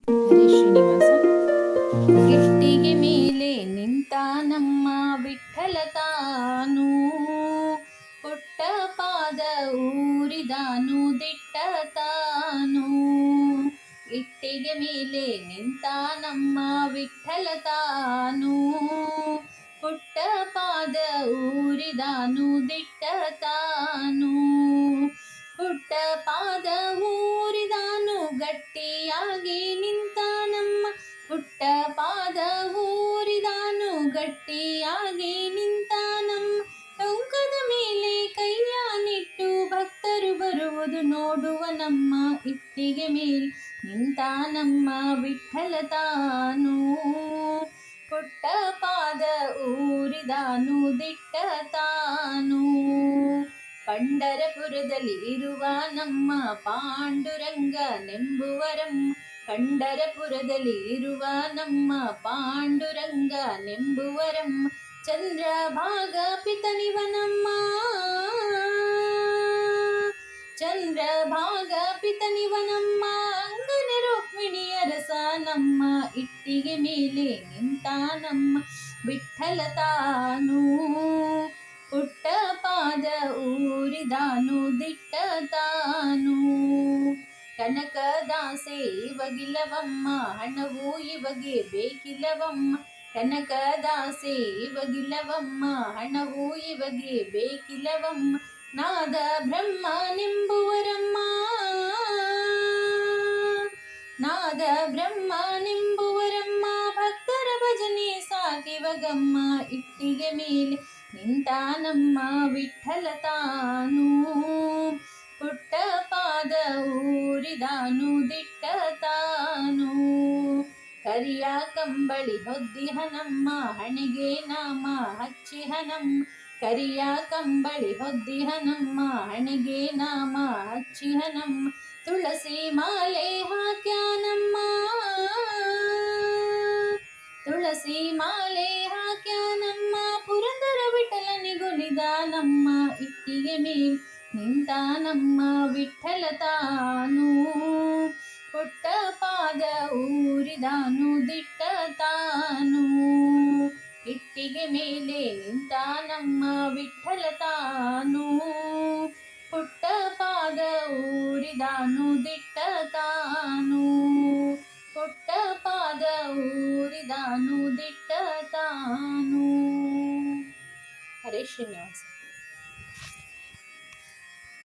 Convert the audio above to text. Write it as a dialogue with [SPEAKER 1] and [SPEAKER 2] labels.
[SPEAKER 1] ಹರೇ ಶ್ರೀನಿವಾಸ. ಗಿಟ್ಟಿಗೆ ಮೇಲೆ ನಿಂತ ನಮ್ಮ ವಿಠ್ಠಲ ತಾನು, ಪುಟ್ಟ ಪಾದ ಊರಿದಾನು ದಿಟ್ಟ ತಾನು. ಇಟ್ಟಿಗೆ ಮೇಲೆ ನಿಂತ ನಮ್ಮ ವಿಠ್ಠಲ ತಾನು, ಪುಟ್ಟ ಪಾದ ಊರಿದಾನು ದಿಟ್ಟ ತಾನು. ಪುಟ್ಟ ಪಾದ ಊರಿದಾನು ಗಟ್ಟಿಯಾಗಿ ನಿಂತ ನಮ್ಮ, ಪುಟ್ಟ ಪಾದ ಊರಿದಾನು ಗಟ್ಟಿಯಾಗಿ ನಿಂತ ನಮ್ಮ. ಟೊಂಕದ ಮೇಲೆ ಕೈಯ ನಿಟ್ಟು ಭಕ್ತರು ಬರುವುದು ನೋಡುವ ನಮ್ಮ, ಇಟ್ಟಿಗೆ ಮೇಲೆ ನಿಂತ ನಮ್ಮ ವಿಠ್ಠಲ ತಾನು, ಪುಟ್ಟ ಪಾದ ಊರಿದಾನು ದಿಟ್ಟ ತಾನು. ಪಂಢರಪುರದಲ್ಲಿ ಇರುವ ನಮ್ಮ ಪಾಂಡುರಂಗನೆಂಬುವರಮ್ಮ, ಪಂಢರಪುರದಲ್ಲಿ ಇರುವ ನಮ್ಮ ಪಾಂಡುರಂಗನೆಂಬುವರಮ್ಮ. ಚಂದ್ರಭಾಗ ಪಿತನಿವನಮ್ಮ, ಚಂದ್ರಭಾಗ ಪಿತನಿವನಮ್ಮ. ಅಂಗನ ರುಕ್ಮಿಣಿಯ ರಸ ನಮ್ಮ, ಇಟ್ಟಿಗೆ ಮೇಲೆ ನಿಂತ ನಮ್ಮ ವಿಠ್ಠಲ ತಾನು, ಪುಟ್ಟ ಪಾದ ಊರಿದಾನು ದಿಟ್ಟ ತಾನು. ಕನಕದಾಸೆ ಇವಗಿಲ್ಲವಮ್ಮ, ಹಣವು ಇವಗೆ ಬೇಕಿಲ್ಲವಮ್ಮ. ಕನಕದಾಸೆ ಇವಗಿಲ್ಲವಮ್ಮ, ಹಣವು ಇವಗೆ ಬೇಕಿಲ್ಲವಮ್ಮ. ನಾದ ಬ್ರಹ್ಮನೆಂಬುವರಮ್ಮ, ನಾದ ಬ್ರಹ್ಮನೆಂಬುವರಮ್ಮ. ಭಕ್ತರ ಭಜನೆ ಸಾಕಿವಗಮ್ಮ, ಇಟ್ಟಿಗೆ ಮೇಲೆ ನಿಂತ ನಮ್ಮ ವಿಠ್ಠಲ ತಾನು, ಪುಟ್ಟ ಪಾದ ಊರಿದಾನು ದಿಟ್ಟ ತಾನು. ಕರಿಯ ಕಂಬಳಿ ಹೊದ್ದಿಹನಮ್ಮ, ಹಣೆಗೆ ನಾಮ ಹಚ್ಚಿಹನಮ್ಮ. ಕರಿಯ ಕಂಬಳಿ ಹೊದ್ದಿಹನಮ್ಮ, ಹಣೆಗೆ ನಾಮ ಹಚ್ಚಿಹನಮ್ಮ. ತುಳಸಿ ಮಾಲೆ ಹಾಕ್ಯಾನಮ್ಮ, ತುಳಸಿ ಮಾಲೆ ಹಾಕ್ಯಾನಮ್ಮ. ಪುರಂದರ ವಿಠಲನಿಗೊಲಿದ ನಮ್ಮ, ಇಟ್ಟಿಗೆ ಮೇಲೆ ನಿಂತ ನಮ್ಮ ವಿಠ್ಠಲ ತಾನು, ಪುಟ್ಟ ಪಾದ ಊರಿದಾನು ದಿಟ್ಟ ತಾನು. ಇಟ್ಟಿಗೆ ಮೇಲೆ ನಿಂತ ನಮ್ಮ ವಿಠ್ಠಲ ತಾನು, ಪುಟ್ಟ ಪಾದ ಊರಿದಾನು ದಿಟ್ಟ ತಾನು, ಪುಟ್ಟ ಪಾದ ಊರಿದಾನು ದಿಟ್ಟ ತಾನು. ಹರೇ ಶ್ರೀನಿವಾಸ.